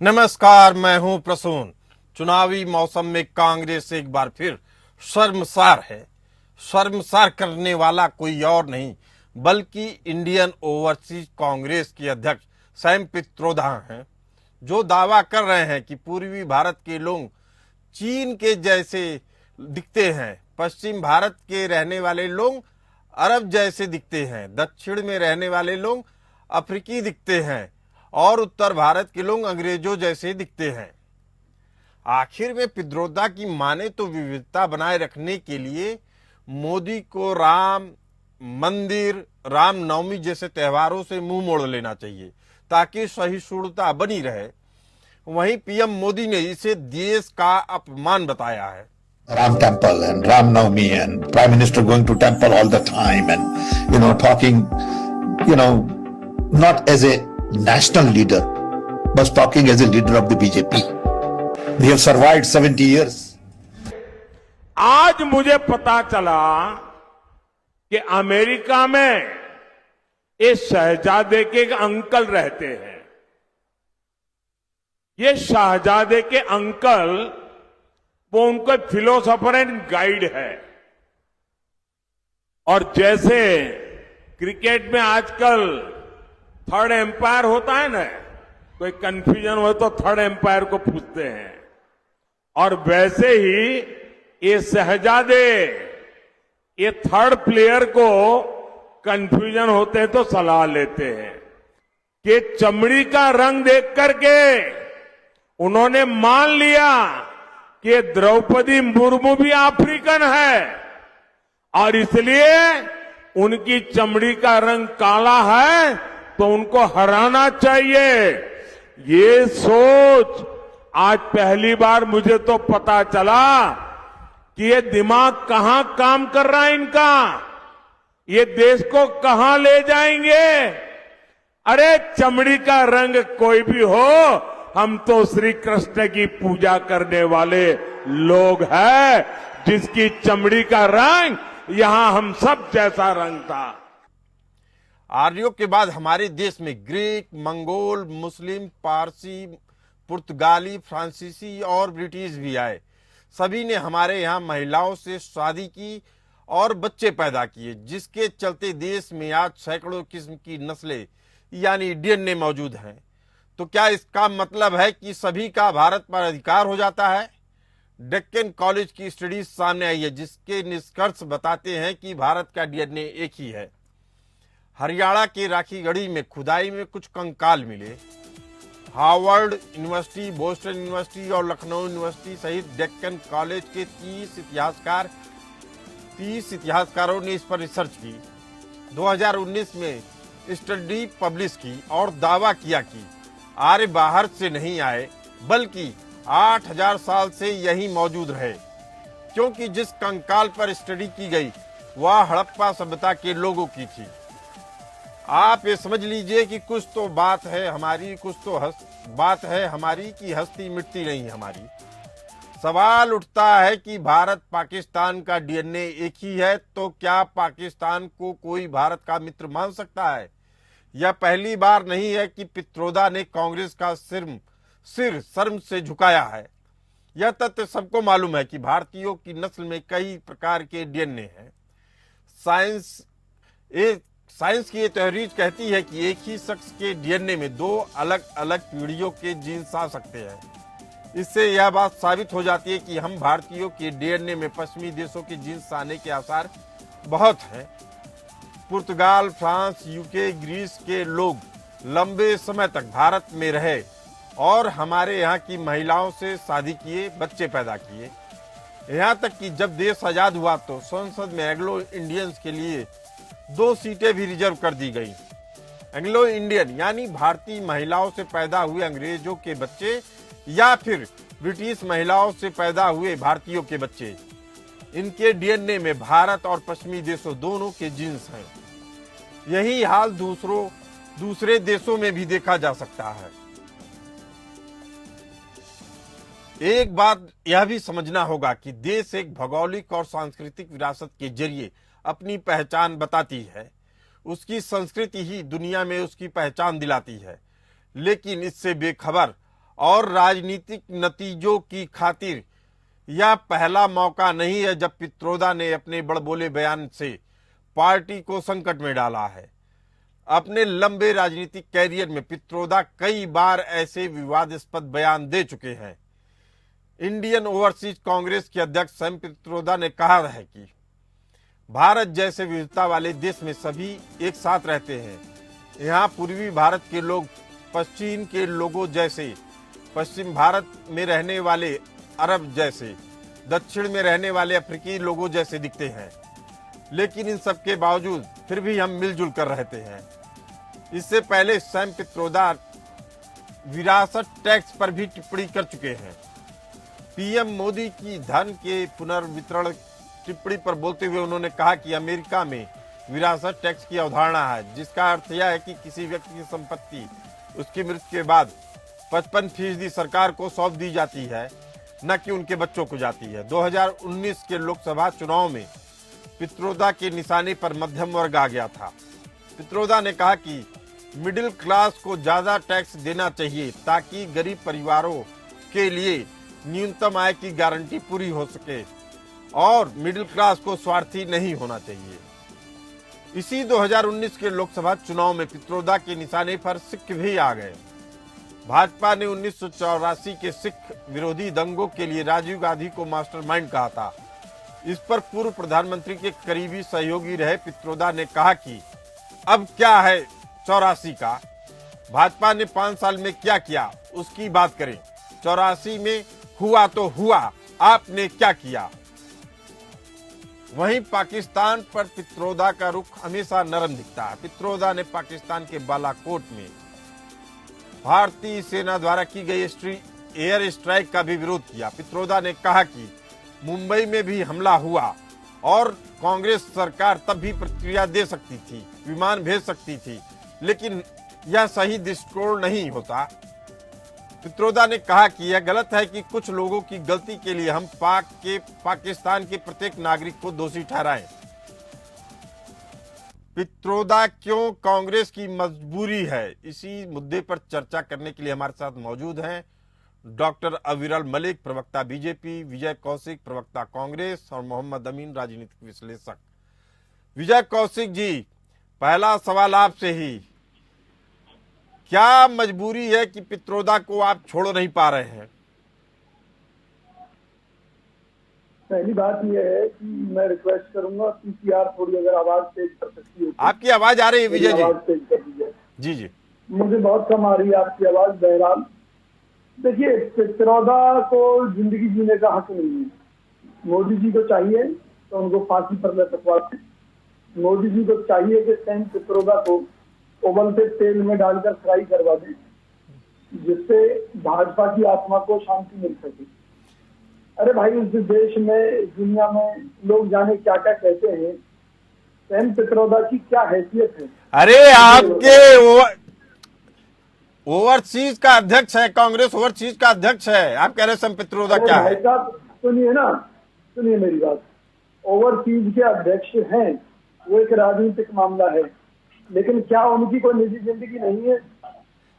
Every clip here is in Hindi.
नमस्कार, मैं हूं प्रसून। चुनावी मौसम में कांग्रेस एक बार फिर शर्मसार है। शर्मसार करने वाला कोई और नहीं बल्कि इंडियन ओवरसीज कांग्रेस के अध्यक्ष सैम पित्रोदा हैं, जो दावा कर रहे हैं कि पूर्वी भारत के लोग चीन के जैसे दिखते हैं, पश्चिम भारत के रहने वाले लोग अरब जैसे दिखते हैं, दक्षिण में रहने वाले लोग अफ्रीकी दिखते हैं और उत्तर भारत के लोग अंग्रेजों जैसे दिखते हैं। आखिर में पित्रोदा की माने तो विविधता बनाए रखने के लिए मोदी को राम मंदिर, रामनवमी जैसे त्योहारों से मुंह मोड़ लेना चाहिए ताकि सहिष्णुता बनी रहे। वहीं पीएम मोदी ने इसे देश का अपमान बताया है। Ram temple and Ram Navami and Prime Minister going to temple all the time and talking not as a national leader but talking as a leader of the BJP. We have survived 70 years. आज मुझे पता चला कि अमेरिका में इस शहजादे के एक अंकल रहते हैं। ये शहजादे के अंकल वो उनका फिलोसोफर एंड गाइड है। और जैसे क्रिकेट में आजकल थर्ड एम्पायर होता है ना, कोई कंफ्यूजन हो तो थर्ड एम्पायर को पूछते हैं, और वैसे ही ये शहजादे ये थर्ड प्लेयर को कंफ्यूजन होते हैं तो सलाह लेते हैं कि चमड़ी का रंग देख करके उन्होंने मान लिया कि द्रौपदी मुर्मू भी अफ्रीकन है और इसलिए उनकी चमड़ी का रंग काला है तो उनको हराना चाहिए। ये सोच आज पहली बार मुझे तो पता चला कि ये दिमाग कहां काम कर रहा है इनका, ये देश को कहां ले जाएंगे। अरे चमड़ी का रंग कोई भी हो, हम तो श्री कृष्ण की पूजा करने वाले लोग हैं, जिसकी चमड़ी का रंग यहां हम सब जैसा रंग था। आर्यों के बाद हमारे देश में ग्रीक, मंगोल, मुस्लिम, पारसी, पुर्तगाली, फ्रांसीसी और ब्रिटिश भी आए। सभी ने हमारे यहाँ महिलाओं से शादी की और बच्चे पैदा किए, जिसके चलते देश में आज सैकड़ों किस्म की नस्लें यानी डीएनए मौजूद हैं। तो क्या इसका मतलब है कि सभी का भारत पर अधिकार हो जाता है? डेक्कन कॉलेज की स्टडीज सामने आई है, जिसके निष्कर्ष बताते हैं कि भारत का डीएनए एक ही है। हरियाणा के राखीगढ़ी में खुदाई में कुछ कंकाल मिले। हार्वर्ड यूनिवर्सिटी, बोस्टन यूनिवर्सिटी और लखनऊ यूनिवर्सिटी सहित डेक्कन कॉलेज के 30 इतिहासकारों ने इस पर रिसर्च की। 2019 में स्टडी पब्लिश की और दावा किया कि आर्य बाहर से नहीं आए बल्कि 8000 साल से यही मौजूद रहे, क्योंकि जिस कंकाल पर स्टडी की गई वह हड़प्पा सभ्यता के लोगों की थी। आप ये समझ लीजिए कि कुछ तो बात है हमारी, कुछ तो बात है हमारी कि हस्ती मिटती नहीं हमारी। सवाल उठता है कि भारत पाकिस्तान का डीएनए एक ही है, तो क्या पाकिस्तान को कोई भारत का मित्र मान सकता है? यह पहली बार नहीं है कि पित्रोदा ने कांग्रेस का सिर शर्म से झुकाया है। यह तथ्य सबको मालूम है कि भारतीयों की नस्ल में कई प्रकार के डीएनए हैं। साइंस की ये तहरीर कहती है कि एक ही शख्स के डीएनए में 2 अलग अलग पीढ़ियों के जीन्स आ सकते हैं। इससे यह बात साबित हो जाती है कि हम भारतीयों के डीएनए में पश्चिमी देशों के जीन्स आने के आसार बहुत हैं। पुर्तगाल, फ्रांस, यूके, ग्रीस के लोग लंबे समय तक भारत में रहे और हमारे यहाँ की महिलाओं से शादी किए, बच्चे पैदा किए। यहाँ तक कि जब देश आजाद हुआ तो संसद में एंग्लो इंडियंस के लिए 2 सीटें भी रिजर्व कर दी गई। एंग्लो इंडियन यानी भारतीय महिलाओं से पैदा हुए अंग्रेजों के बच्चे या फिर ब्रिटिश महिलाओं से पैदा हुए भारतीयों के बच्चे, इनके डीएनए में भारत और पश्चिमी देशों दोनों के जीन्स हैं। यही हाल दूसरे देशों में भी देखा जा सकता है। एक बात यह भी समझना होगा कि देश एक भौगोलिक और सांस्कृतिक विरासत के जरिए अपनी पहचान बताती है। उसकी संस्कृति ही दुनिया में उसकी पहचान दिलाती है। लेकिन इससे बेखबर और राजनीतिक नतीजों की खातिर यह पहला मौका नहीं है जब पित्रोदा ने अपने बड़बोले बयान से पार्टी को संकट में डाला है। अपने लंबे राजनीतिक कैरियर में पित्रोदा कई बार ऐसे विवादास्पद बयान दे चुके हैं। इंडियन ओवरसीज कांग्रेस के अध्यक्ष सैम पित्रोदा ने कहा है कि भारत जैसे विविधता वाले देश में सभी एक साथ रहते हैं। यहाँ पूर्वी भारत के लोग पश्चिम के लोगों जैसे, पश्चिम भारत में रहने वाले अरब जैसे, दक्षिण में रहने वाले अफ्रीकी लोगों जैसे दिखते हैं, लेकिन इन सब के बावजूद फिर भी हम मिलजुल कर रहते हैं। इससे पहले सैम पित्रोदा विरासत टैक्स पर भी टिप्पणी कर चुके हैं। पीएम मोदी की धन के पुनर्वितरण टिप्पणी पर बोलते हुए उन्होंने कहा कि अमेरिका में विरासत टैक्स की अवधारणा है, जिसका अर्थ यह है कि किसी व्यक्ति की संपत्ति उसकी मृत्यु के बाद 55% सरकार को सौंप दी जाती है, न कि उनके बच्चों को जाती है। 2019 के लोकसभा चुनाव में पित्रोदा के निशाने पर मध्यम वर्ग आ गया था। पित्रोदा ने कहा कि मिडिल क्लास को ज्यादा टैक्स देना चाहिए ताकि गरीब परिवारों के लिए न्यूनतम आय की गारंटी पूरी हो सके और मिडिल क्लास को स्वार्थी नहीं होना चाहिए। इसी 2019 के लोकसभा चुनाव में पित्रोदा के निशाने पर सिख भी आ गए। भाजपा ने 1984 के सिख विरोधी दंगों के लिए राजीव गांधी को मास्टरमाइंड कहा था। इस पर पूर्व प्रधानमंत्री के करीबी सहयोगी रहे पित्रोदा ने कहा कि अब क्या है 84 का, भाजपा ने 5 साल में क्या किया उसकी बात करें। 84 में हुआ तो हुआ, आपने क्या किया। वहीं पाकिस्तान पर पित्रोदा का रुख हमेशा नरम दिखता है। पित्रोदा ने पाकिस्तान के बालाकोट में भारतीय सेना द्वारा की गई एयर स्ट्राइक का भी विरोध किया। पित्रोदा ने कहा कि मुंबई में भी हमला हुआ और कांग्रेस सरकार तब भी प्रतिक्रिया दे सकती थी, विमान भेज सकती थी, लेकिन यह सही दृष्टिकोण नहीं होता। पित्रोदा ने कहा कि यह गलत है कि कुछ लोगों की गलती के लिए हम पाकिस्तान के प्रत्येक नागरिक को दोषी ठहराएं। पित्रोदा क्यों कांग्रेस की मजबूरी है, इसी मुद्दे पर चर्चा करने के लिए हमारे साथ मौजूद हैं डॉक्टर अविरल मलिक, प्रवक्ता बीजेपी, विजय कौशिक, प्रवक्ता कांग्रेस, और मोहम्मद अमीन, राजनीतिक विश्लेषक। विजय कौशिक जी, पहला सवाल आपसे ही, क्या मजबूरी है कि पित्रोदा को आप छोड़ नहीं पा रहे हैं? पहली बात यह है कि मैं रिक्वेस्ट करूंगा पीसीआर थोड़ी अगर आवाज तेज कर सकती है। आपकी आवाज आ रही है विजय जी? आवाज तेज कर दीजिए। जी जी, मुझे बहुत कम आ रही है आपकी आवाज। बहरहाल देखिए, पित्रोदा को जिंदगी जीने का हक नहीं है। मोदी जी को चाहिए तो उनको फांसी पर लटकवा दें। मोदी जी को चाहिए कि सैम पित्रोदा को उबलते तेल में डालकर फ्राई करवा दें, जिससे भाजपा की आत्मा को शांति मिल सके। अरे भाई, इस देश में, दुनिया में लोग जाने क्या क्या कहते हैं, सैम पित्रोदा की क्या हैसियत है। अरे आपके ओवरसीज का अध्यक्ष है, कांग्रेस ओवरसीज का अध्यक्ष है, आप कह रहे हैं सैम पित्रोदा क्या है? सुनिए ना, सुनिए मेरी बात। ओवरसीज के अध्यक्ष हैं, वो एक राजनीतिक मामला है, लेकिन क्या उनकी कोई निजी जिंदगी नहीं है?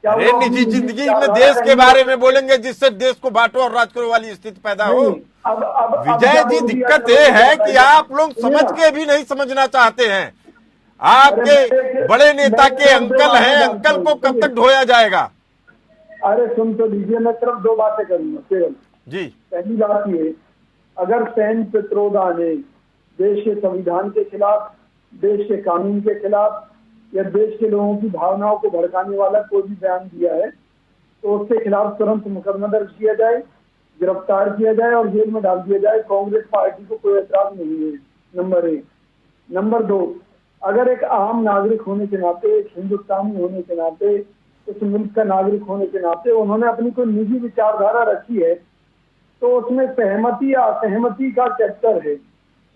क्या अरे निजी जिंदगी में देश के बारे में बोलेंगे जिससे देश को बांटो और राज करो वाली स्थिति पैदा हो? विजय जी, दिक्कत ये है कि आप लोग समझ के भी नहीं समझना चाहते हैं। आपके बड़े नेता के अंकल हैं, अंकल को कब तक ढोया जाएगा? अरे सुन तो लीजिए, मैं सिर्फ 2 बातें करूंगा केवल जी। पहली बात ये, अगर सैम पित्रोदा ने देश के संविधान के खिलाफ, देश के कानून के खिलाफ या देश के लोगों की भावनाओं को भड़काने वाला कोई भी बयान दिया है तो उसके खिलाफ तुरंत मुकदमा दर्ज किया जाए, गिरफ्तार किया जाए और जेल में डाल दिया जाए। कांग्रेस पार्टी को कोई एतराज नहीं है, नंबर 1। नंबर 2, अगर एक आम नागरिक होने के नाते, एक हिंदुस्तानी होने के नाते, इस मुल्क का नागरिक होने के नाते उन्होंने अपनी कोई निजी विचारधारा रखी है तो उसमें सहमति या असहमति का चैप्टर है।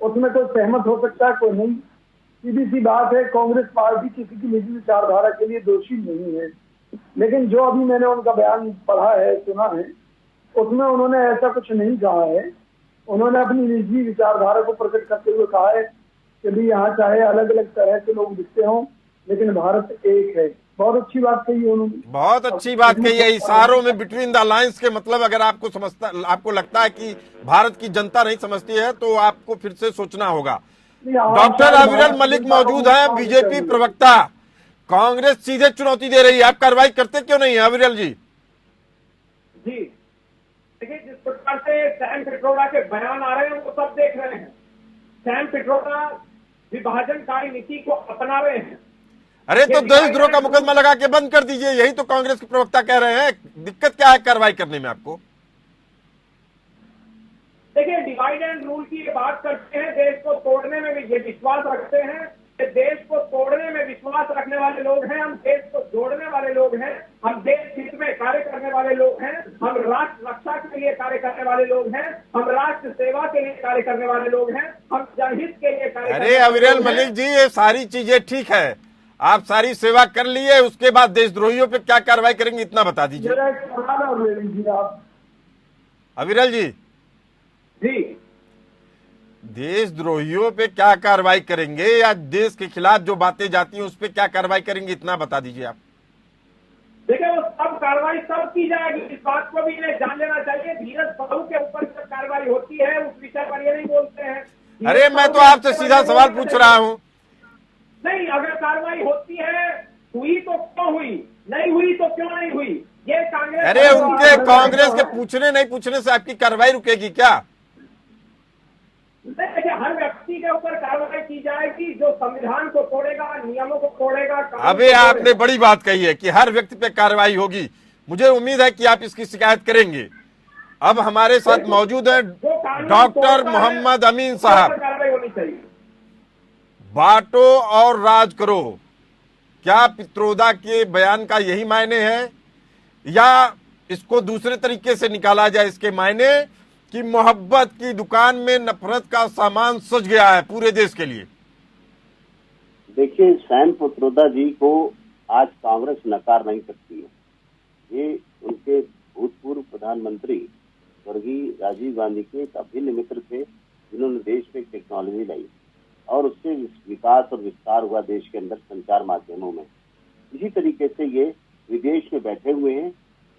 उसमें कोई सहमत हो सकता है, कोई नहीं। सीधी सी बात है, कांग्रेस पार्टी किसी की निजी विचारधारा के लिए दोषी नहीं है। लेकिन जो अभी मैंने उनका बयान पढ़ा है, सुना है, उसमें उन्होंने ऐसा कुछ नहीं कहा है। उन्होंने अपनी निजी विचारधारा को प्रकट करते हुए कहा है कि भी यहाँ चाहे अलग अलग तरह के लोग दिखते हों, लेकिन भारत एक है। बहुत अच्छी बात कही है उन्होंने। बहुत अच्छी बात कही है। इशारों में बिटवीन द लाइंस के मतलब अगर आपको लगता है कि भारत की जनता नहीं समझती है तो आपको फिर से सोचना होगा। डॉक्टर अविरल मलिक मौजूद हैं, बीजेपी प्रवक्ता। कांग्रेस सीधे चुनौती दे रही है, आप कार्रवाई करते क्यों नहीं है अविरल जी? जी देखिए, जिस प्रकार से सैम पित्रोदा के बयान आ रहे हैं वो सब देख रहे हैं। सैम पित्रोदा विभाजनकारी नीति को अपना रहे हैं। अरे तो देशद्रोह का मुकदमा लगा के बंद कर दीजिए, यही तो कांग्रेस के प्रवक्ता कह रहे हैं। दिक्कत क्या है कार्रवाई करने में आपको? देखिए, डिवाइड एंड रूल की ये बात करते हैं, देश को तोड़ने में भी ये विश्वास रखते हैं कि देश को तोड़ने में विश्वास रखने वाले लोग हैं। हम देश को जोड़ने वाले लोग हैं, हम देश हित में कार्य करने वाले लोग हैं, हम राष्ट्र रक्षा के लिए कार्य करने वाले लोग हैं, हम राष्ट्र सेवा के लिए कार्य करने वाले लोग हैं, हम जनहित के लिए कार्य। अरे अविरल मलिक जी, ये सारी चीजें ठीक है, आप सारी सेवा कर लिए, उसके बाद देशद्रोहियों पे क्या कार्रवाई करेंगे इतना बता दीजिए। मेरा एक सवाल और ले लीजिए आप। अविरल जी, जी देशद्रोहियों पे क्या कार्रवाई करेंगे या देश के खिलाफ जो बातें जाती हैं उस पे क्या कार्रवाई करेंगे इतना बता दीजिए आप। देखिए, वो सब कार्रवाई सब की जाएगी, इस बात को भी इन्हें जान लेना चाहिए। धीरज बहू के ऊपर जब कार्रवाई होती है उस विषय पर ये नहीं बोलते हैं। अरे मैं तो आपसे सीधा सवाल पूछ रहा हूँ। नहीं, अगर कार्रवाई होती है, हुई तो क्यों हुई, नहीं हुई तो क्यों नहीं हुई, ये कांग्रेस। अरे उनके कांग्रेस के पूछने नहीं पूछने से आपकी कार्रवाई रुकेगी क्या? देखिए, हर व्यक्ति के ऊपर कार्रवाई की जाएगी जो संविधान को तोड़ेगा, नियमों को तोड़ेगा। अबे आपने बड़ी बात कही है कि हर व्यक्ति पे कार्रवाई होगी। मुझे उम्मीद है कि आप इसकी शिकायत करेंगे। अब हमारे साथ मौजूद है डॉक्टर मोहम्मद अमीन साहब। कार्रवाई होनी चाहिए। बांटो और राज करो, क्या पित्रोदा के बयान का यही मायने है या इसको दूसरे तरीके से निकाला जाए इसके मायने कि मोहब्बत की दुकान में नफरत का सामान सज गया है पूरे देश के लिए? देखिए, सैम पित्रोदा जी को आज कांग्रेस नकार नहीं सकती है। ये उनके भूतपूर्व प्रधानमंत्री स्वर्गीय राजीव गांधी के एक अभिन्न मित्र थे, जिन्होंने देश में टेक्नोलॉजी लाई और उससे विकास और विस्तार हुआ देश के अंदर संचार माध्यमों में। इसी तरीके से ये विदेश में बैठे हुए हैं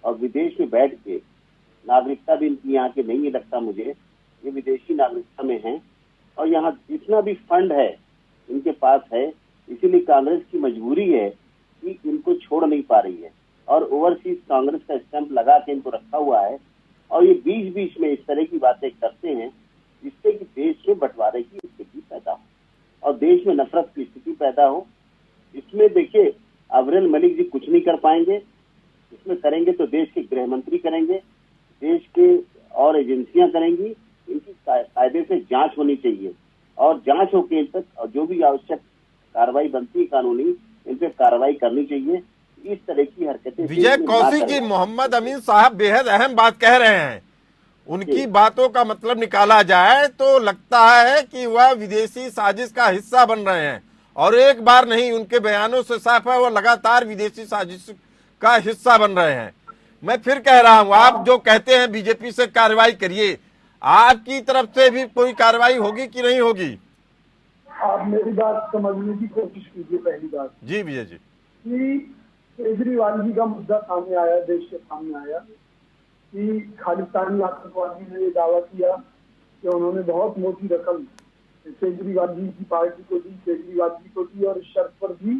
और विदेश में बैठ के नागरिकता भी इनकी यहाँ की नहीं लगता मुझे, ये विदेशी नागरिकता में हैं और यहाँ जितना भी फंड है इनके पास है, इसीलिए कांग्रेस की मजबूरी है कि इनको छोड़ नहीं पा रही है और ओवरसीज कांग्रेस का स्टैंप लगा के इनको रखा हुआ है और ये बीच बीच में इस तरह की बातें करते हैं जिससे कि देश में बंटवारे की स्थिति पैदा हो और देश में नफरत की स्थिति पैदा हो। इसमें देखिए, अविरल मलिक जी कुछ नहीं कर पाएंगे। इसमें करेंगे तो देश के गृह मंत्री करेंगे, देश के और एजेंसियां करेंगी। इनकी कायदे से जांच होनी चाहिए और जांच होके इन तक और जो भी आवश्यक कार्रवाई बनती है कानूनी, इन पे कार्रवाई करनी चाहिए। इस तरह की हरकतें विजय कौशिक जी, मोहम्मद अमीन साहब बेहद अहम बात कह रहे हैं। उनकी बातों का मतलब निकाला जाए तो लगता है कि वह विदेशी साजिश का हिस्सा बन रहे हैं और एक बार नहीं, उनके बयानों से साफ है वह लगातार विदेशी साजिश का हिस्सा बन रहे हैं। मैं फिर कह रहा हूं, आप जो कहते हैं बीजेपी से कार्रवाई करिए, आपकी तरफ से भी कोई कार्रवाई होगी कि नहीं होगी? आप मेरी बात समझने की कोशिश कीजिए। पहली बात जी विजय जी, कि केजरीवाल जी का मुद्दा सामने आया, देश के सामने आया कि खालिस्तानी आतंकवादी ने ये दावा किया कि उन्होंने बहुत मोटी रकम केजरीवाल जी की पार्टी को दी, केजरीवाल जी को दी और इस शर्त पर भी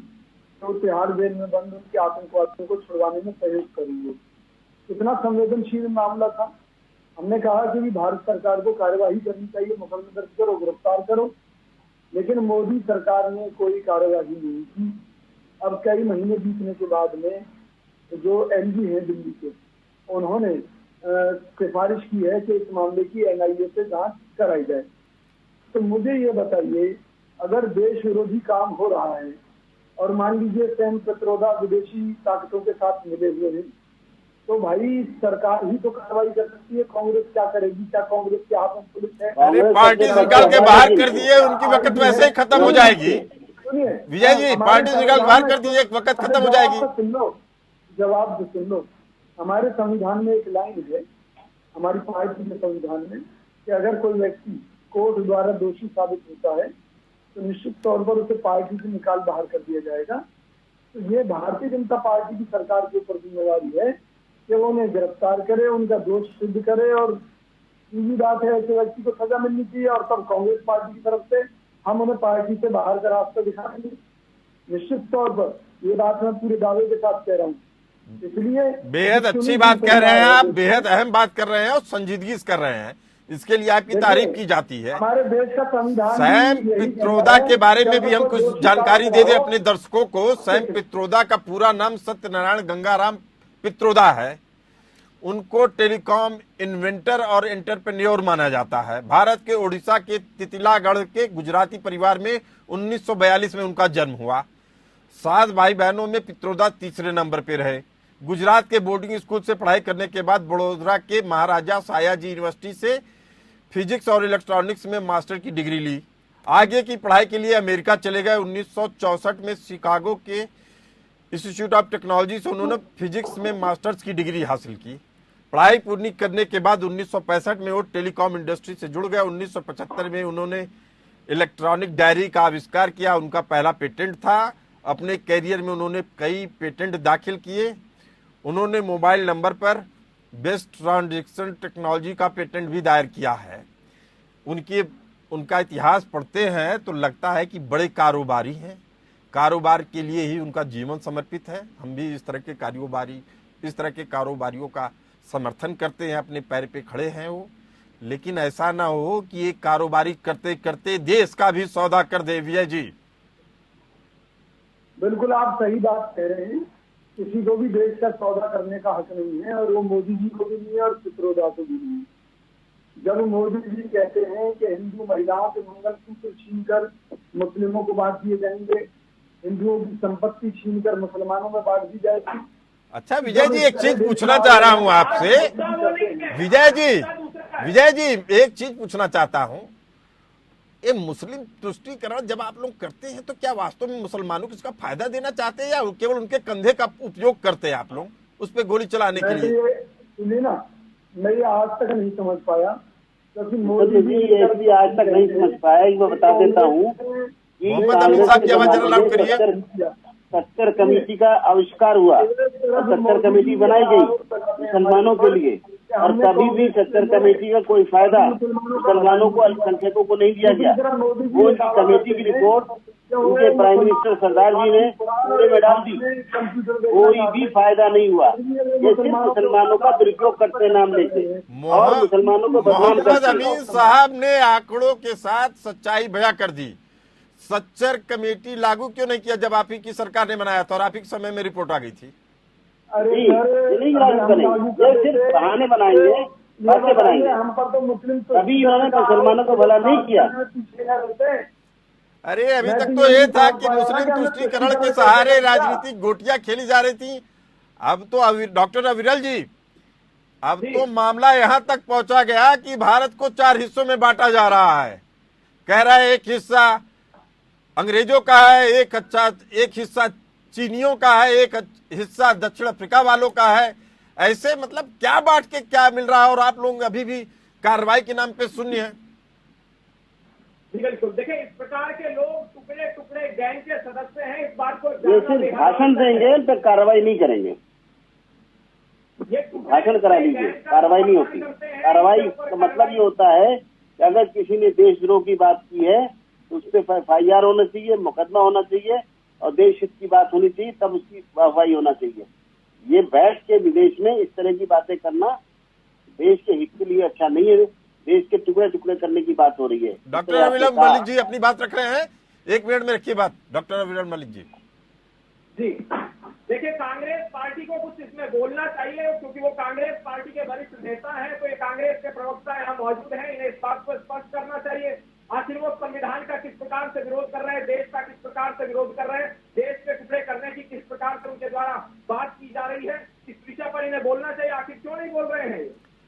तो तिहाड़ जेल में बंद उनके आतंकवादियों को छुड़वाने में सहयोग करेंगे। इतना संवेदनशील मामला था। हमने कहा कि भारत सरकार को कार्यवाही करनी चाहिए, मुकदमा दर्ज करो, गिरफ्तार करो, लेकिन मोदी सरकार ने कोई कार्यवाही नहीं की। अब कई महीने बीतने के बाद में जो एलजी हैं दिल्ली के, उन्होंने सिफारिश की है कि इस मामले की एनआईए से जांच कराई जाए। तो मुझे ये बताइए, अगर देश विरोधी काम हो रहा है और मान लीजिए सैम पित्रोदा विदेशी ताकतों के साथ मिले हुए हैं, तो भाई सरकार ही तो कार्रवाई कर सकती है। कांग्रेस क्या करेगी? क्या कांग्रेस के हाथ में पुलिस है? अरे पार्टी से निकाल के बाहर कर दिए, उनकी वक्त वैसे ही खत्म हो जाएगी। विजय जी, पार्टी से निकाल बाहर कर दीजिए, वक्त खत्म हो जाएगी। सुन लो, जवाब तो सुन लो। हमारे संविधान में एक लाइन है, हमारी पार्टी के संविधान में, कि अगर कोई व्यक्ति कोर्ट द्वारा दोषी साबित होता है तो निश्चित तौर पर उसे पार्टी से निकाल बाहर कर दिया जाएगा। तो ये भारतीय जनता पार्टी की सरकार के ऊपर जिम्मेवारी है कि वो उन्हें गिरफ्तार करे, उनका दोष सिद्ध करे, और सीधी बात है ऐसे व्यक्ति को सजा मिलनी चाहिए। और तब कांग्रेस पार्टी की तरफ से हम उन्हें पार्टी से बाहर का रास्ता दिखाएंगे निश्चित तौर पर। ये बात मैं पूरे दावे के साथ कह रहा हूँ। इसलिए बेहद अच्छी बात कह रहे हैं आप, बेहद अहम बात कर रहे हैं और संजीदगी से कर रहे हैं, इसके लिए आपकी तारीफ की जाती है। हमारे देश का संविधान सैम पित्रोदा के बारे में भी हम कुछ जानकारी दे दें अपने दर्शकों को। सैम पित्रोदा का पूरा नाम सत्यनारायण गंगाराम पित्रोदा है। उनको टेलीकॉम इन्वेंटर और एंटरप्रेन्योर माना जाता है। भारत के ओडिशा के तितिलागढ़ के गुजराती परिवार में 1942 में उनका जन्म हुआ। 7 भाई बहनों में पित्रोदा तीसरे नंबर पर रहे। गुजरात के बोर्डिंग स्कूल से पढ़ाई करने के बाद बड़ौदा के महाराजा सायाजी यूनिवर्सिटी से फिजिक्स और इलेक्ट्रॉनिक्स में मास्टर की डिग्री ली। आगे की पढ़ाई के लिए अमेरिका चले गए। 1964 में शिकागो के इंस्टीट्यूट ऑफ टेक्नोलॉजी से उन्होंने फिजिक्स में मास्टर्स की डिग्री हासिल की। पढ़ाई पूरी करने के बाद 1965 में वो टेलीकॉम इंडस्ट्री से जुड़ गए। 1975 में उन्होंने इलेक्ट्रॉनिक डायरी का आविष्कार किया, उनका पहला पेटेंट था। अपने कैरियर में उन्होंने कई पेटेंट दाखिल किए। उन्होंने मोबाइल नंबर पर बेस्ट ट्रांजेक्शन टेक्नोलॉजी का पेटेंट भी दायर किया है। उनका इतिहास पढ़ते हैं तो लगता है कि बड़े कारोबारी हैं, कारोबार के लिए ही उनका जीवन समर्पित है। हम भी इस तरह के कारोबारियों का समर्थन करते हैं, अपने पैर पे खड़े हैं वो। लेकिन ऐसा ना हो कि एक कारोबारी करते करते देश का भी सौदा कर दे। विजय जी, बिल्कुल आप सही बात कह रहे हैं। किसी को भी देश का सौदा करने का हक नहीं है, और वो मोदी जी को भी नहीं है और पित्रोदा को भी नहीं है। जब मोदी जी कहते हैं कि हिंदू महिलाओं के मंगलसूत्र छीनकर मुस्लिमों को बांट दिए जाएंगे, हिंदुओं की संपत्ति छीनकर मुसलमानों में बांट दी जाएगी। अच्छा विजय जी, एक चीज पूछना चाह रहा हूं आपसे। विजय जी एक चीज पूछना चाहता हूं। ये मुस्लिम तुष्टीकरण जब आप लोग करते हैं तो क्या वास्तव में मुसलमानों को इसका फायदा देना चाहते हैं या केवल उनके कंधे का उपयोग करते हैं आप लोग उस पर गोली चलाने के लिए? सुनिए ना, मैं ये आज तक नहीं समझ पाया, क्योंकि मोदी जी आज तक नहीं समझ पाया। मैं बता देता हूँ मोहम्मद अमीन साहब की आवाज जरा लाउड करिए। सक्कर कमेटी का आविष्कार हुआ और सक्कर कमेटी बनाई गई मुसलमानों के लिए, और कभी भी सक्कर कमेटी का कोई फायदा मुसलमानों को, अल्पसंख्यकों को नहीं दिया गया। वो कमेटी की रिपोर्ट उनके प्राइम मिनिस्टर सरदार जी ने पूरे में डाल दी, कोई भी फायदा नहीं हुआ। ये सिर्फ मुसलमानों का दुरुपयोग करते नाम लेते और मुसलमानों को बदनाम करते। मोहम्मद अमीन साहब ने आंकड़ों के साथ सच्चाई बयां कर दी। सक्कर कमेटी लागू क्यों नहीं किया जब आप ही की सरकार ने बनाया था और आप ही के समय में रिपोर्ट आ गई थी? नहीं लागू करेंगे, ये सिर्फ बहाने बनाएंगे, बातें बनाएंगे। हम पर तो मुस्लिम कभी उन्होंने मुसलमानों को भला नहीं किया। अरे अभी तक तो ये था कि मुस्लिम तुष्टीकरण के सहारे राजनीतिक गोटियां खेली जा रही थी। अब तो डॉक्टर अविरल जी, अब तो मामला यहां तक पहुंचा गया कि भारत को 4 हिस्सों में बांटा जा रहा है। कह रहा है एक हिस्सा अंग्रेजों का है, एक हिस्सा चीनियों का है, एक हिस्सा दक्षिण अफ्रीका वालों का है। ऐसे मतलब क्या बांट के क्या मिल रहा है और आप लोग अभी भी कार्रवाई के नाम पे शून्य है। बिल्कुल, देखिए इस प्रकार के लोग टुकड़े टुकड़े गैंग के सदस्य हैं। इस बात को ये सिर्फ भाषण देंगे, उन पर कार्रवाई नहीं करेंगे। भाषण करा लीजिए, कार्रवाई नहीं होती। कार्रवाई का मतलब ये होता है कि अगर किसी ने देशद्रोह की बात की है तो उस पर FIR होना चाहिए, मुकदमा होना चाहिए और देश हित की बात होनी चाहिए, तब उसकी वाहवाही होना चाहिए। ये बैठ के विदेश में इस तरह की बातें करना देश के हित के लिए अच्छा नहीं है। देश के टुकड़े टुकड़े करने की बात हो रही है। डॉक्टर अविरल मलिक जी अपनी बात रख रहे हैं, 1 मिनट में रखिए बात। डॉक्टर अविरल मलिक जी। देखिए, कांग्रेस पार्टी को कुछ इसमें बोलना चाहिए, क्योंकि वो कांग्रेस पार्टी के वरिष्ठ नेता हैं। तो ये कांग्रेस के प्रवक्ता यहाँ मौजूद हैं, इन्हें इस बात को स्पष्ट करना चाहिए। आखिर वो संविधान का किस प्रकार से विरोध कर रहे हैं, देश का किस प्रकार से विरोध कर रहे हैं, देश के टुकड़े करने की किस प्रकार से उनके द्वारा बात की जा रही है, इस विषय पर इन्हें बोलना चाहिए। आखिर क्यों नहीं बोल रहे हैं?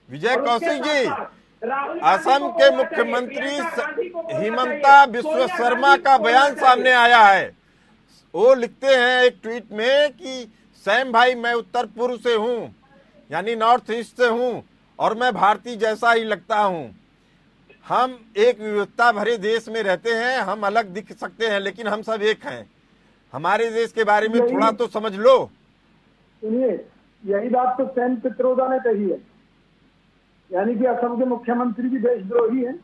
विजय कौशिक जी, असम के मुख्यमंत्री हिमंता बिस्वा शर्मा का बयान सामने आया है। वो लिखते हैं एक ट्वीट में कि सैम भाई, मैं उत्तर पूर्व से हूं, यानी नॉर्थ ईस्ट से हूं, और मैं भारतीय जैसा ही लगता हूं। हम एक विविधता भरे देश में रहते हैं, हम अलग दिख सकते हैं लेकिन हम सब एक हैं। हमारे देश के बारे में यही- थोड़ा तो समझ लो। सुनिए, यही बात तो सेन पित्रोदा ने कही है, यानी कि असम के मुख्यमंत्री भी देशद्रोही हैं।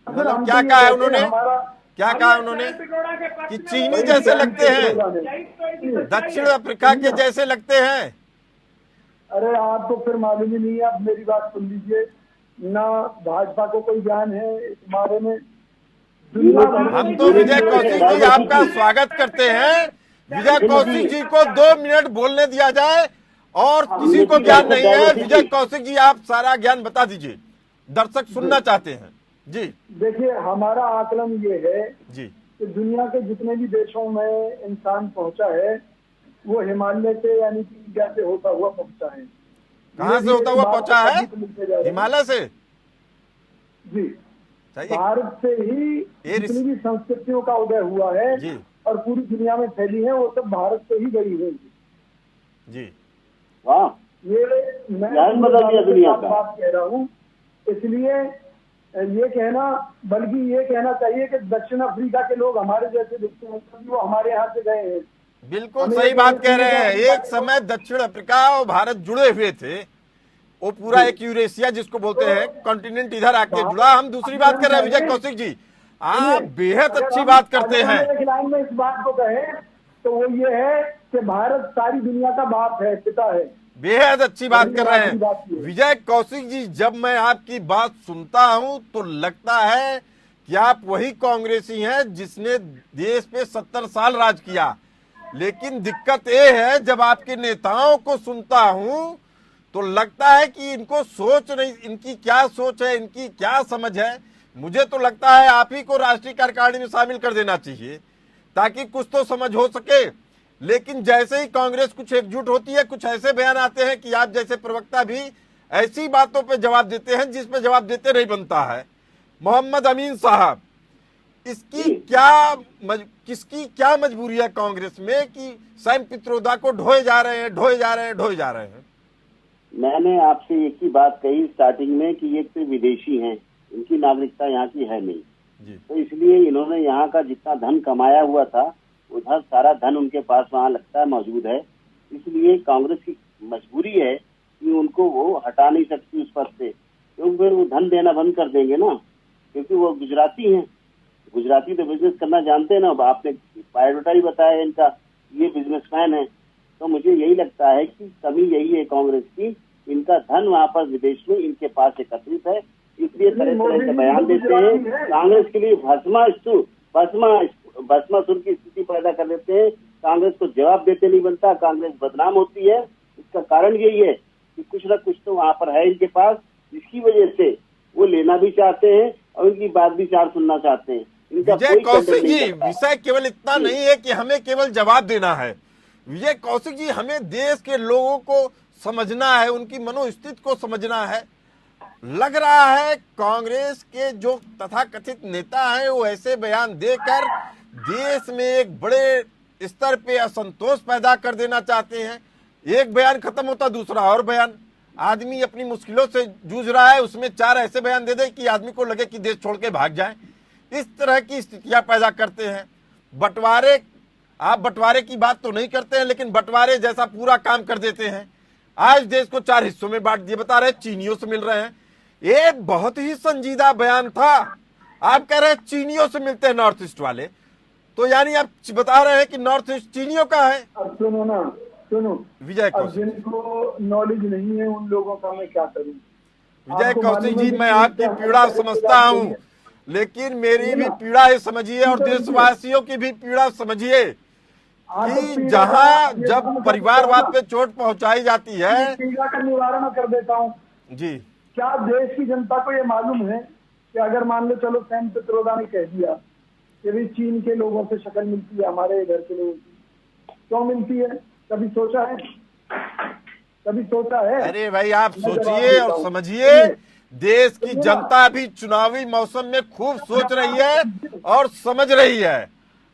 अगर मतलब हम क्या तो ये कहा है कहते हैं उन्होंने? हमारा क्या कहा उन्होंने? कि चीनी जैसे लगते हैं, दक्षिण अफ्रीका के जैसे लगते हैं। अरे आप तो फिर मालूम ही नहीं है। आप मेरी बात सुन लीजिए, ना भाजपा को कोई ज्ञान है इस बारे में। हम तो विजय कौशिक जी आपका स्वागत करते हैं। विजय कौशिक जी को 2 मिनट बोलने दिया जाए, और किसी को ज्ञान नहीं है। विजय कौशिक जी आप सारा ज्ञान बता दीजिए, दर्शक सुनना चाहते हैं जी। देखिए, हमारा आकलन ये है जी कि दुनिया के जितने भी देशों में इंसान पहुंचा है वो हिमालय से, यानी कि इंडिया से होता हुआ पहुंचा है। कहाँ से होता हुआ पहुंचा है? हिमालय से जी, सही। भारत से ही ये जितनी भी संस्कृतियों का उदय हुआ है जी और पूरी दुनिया में फैली है, वो सब भारत से ही गई है जी। वाह, ये मैं ज्ञान बदल दिया दुनिया का। बात कह रहा हूँ। इसलिए ये कहना, बल्कि ये कहना चाहिए कि दक्षिण अफ्रीका के लोग हमारे जैसे दिखते हैं, क्योंकि वो हमारे यहाँ से गए हैं। बिल्कुल सही बात कह रहे हैं। एक समय दक्षिण अफ्रीका और भारत जुड़े हुए थे, वो पूरा एक यूरेशिया जिसको बोलते हैं कॉन्टिनेंट इधर आके जुड़ा। हम दूसरी बात कर रहे हैं विजय कौशिक जी, आप बेहद अच्छी बात करते हैं। एक लाइन में इस बात को कहे तो वो ये है कि भारत सारी दुनिया का बाप है, पिता है। बेहद अच्छी बात कर रहे हैं विजय कौशिक जी। जब मैं आपकी बात सुनता हूं तो लगता है कि आप वही कांग्रेसी हैं जिसने देश पे 70 साल राज किया। लेकिन दिक्कत ये है, जब आपके नेताओं को सुनता हूं तो लगता है कि इनको सोच नहीं, इनकी क्या सोच है, इनकी क्या समझ है। मुझे तो लगता है आप ही को राष्ट्रीय कार्यकारिणी में शामिल कर देना चाहिए, ताकि कुछ तो समझ हो सके। लेकिन जैसे ही कांग्रेस कुछ एकजुट होती है, कुछ ऐसे बयान आते हैं कि आप जैसे प्रवक्ता भी ऐसी बातों पे जवाब देते हैं जिस पे जवाब देते नहीं बनता है। मोहम्मद अमीन साहब, इसकी किसकी क्या मजबूरी है कांग्रेस में कि सैम पित्रोदा को ढोए जा रहे हैं? मैंने आपसे एक ही बात कही स्टार्टिंग में कि ये तो विदेशी हैं, इनकी नागरिकता यहाँ की है नहीं जी। तो इसलिए इन्होंने यहाँ का जितना धन कमाया हुआ था उधर सारा धन उनके पास वहाँ लगता है मौजूद है। इसलिए कांग्रेस की मजबूरी है कि उनको वो हटा नहीं सकती उस पद से, क्योंकि फिर वो धन देना बंद कर देंगे ना, क्योंकि वो गुजराती हैं। गुजराती तो बिजनेस करना जानते हैं ना। आपने बायोडाटा ही बताया इनका, ये बिजनेसमैन है। तो मुझे यही लगता है कि कमी यही है कांग्रेस की, इनका धन वहाँ पर विदेश में इनके पास एकत्रित है, इसलिए तरह तरह के बयान देते हैं। कांग्रेस के लिए भस्मासुर की स्थिति पैदा कर देते हैं। कांग्रेस को जवाब देते नहीं बनता, कांग्रेस बदनाम होती है। इसका कारण यही है कि कुछ न कुछ तो वहाँ पर है इनके पास, जिसकी वजह से वो लेना भी चाहते हैं और उनकी बात भी चार सुनना चाहते हैं। विजय कौशिक जी, विषय केवल इतना नहीं है कि हमें केवल जवाब देना है। विजय कौशिक जी, हमें देश के लोगों को समझना है, उनकी मनोस्थिति को समझना है। लग रहा है कांग्रेस के जो तथाकथित नेता हैं वो ऐसे बयान देकर देश में एक बड़े स्तर पे असंतोष पैदा कर देना चाहते हैं। एक बयान खत्म होता दूसरा और बयान। आदमी अपनी मुश्किलों से जूझ रहा है, उसमें 4 ऐसे बयान दे दे कि आदमी को लगे कि देश छोड़ के भाग जाए। इस तरह की स्थितियां पैदा करते हैं। बंटवारे, आप बंटवारे की बात तो नहीं करते हैं, लेकिन बंटवारे जैसा पूरा काम कर देते हैं। आज देश को 4 हिस्सों में बांट दिए, बता रहे चीनियों से मिल रहे हैं। ये बहुत ही संजीदा बयान था। आप कह रहे हैं चीनियों से मिलते हैं नॉर्थ ईस्ट वाले, तो यानी आप बता रहे हैं कि नॉर्थ ईस्ट चीनियों का है। अब सुनो ना, सुनो विजय अब कौशिक, जिनको नॉलेज नहीं है उन लोगों का मैं क्या करूं। विजय आपको कौशिक मालूम है जी, कि मैं आपकी पीड़ा समझता हूं, लेकिन मेरी भी पीड़ा ही समझिए और देशवासियों की भी पीड़ा समझिए कि जहां जब परिवारवाद पे चोट पहुंचाई जाती है। पीड़ा का निवारण कर देता हूं जी, क्या देश की जनता को ये मालूम है कि अगर मान लो, चलो सैम पित्रोदा ने कह दिया कि भी चीन के लोगों से शक्ल मिलती है, हमारे इधर के लोगों की क्यों मिलती है? कभी सोचा है? कभी सोचा है? अरे भाई, आप सोचिए और समझिए। देश की जनता भी चुनावी मौसम में खूब सोच रही है और समझ रही है।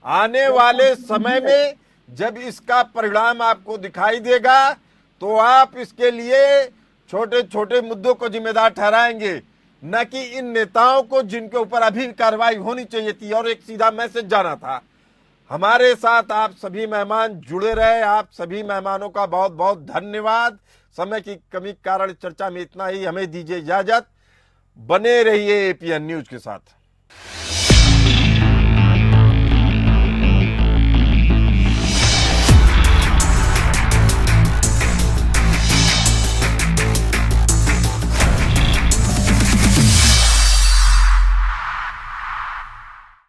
आने वाले समय में जब इसका परिणाम आपको दिखाई देगा तो आप इसके लिए छोटे छोटे मुद्दों को जिम्मेदार ठहराएंगे, न कि इन नेताओं को जिनके ऊपर अभी कार्रवाई होनी चाहिए थी। और एक सीधा मैसेज जाना था, हमारे साथ आप सभी मेहमान जुड़े रहे, आप सभी मेहमानों का बहुत बहुत धन्यवाद। समय की कमी के कारण चर्चा में इतना ही, हमें दीजिए इजाजत। बने रहिए एपीएन न्यूज के साथ।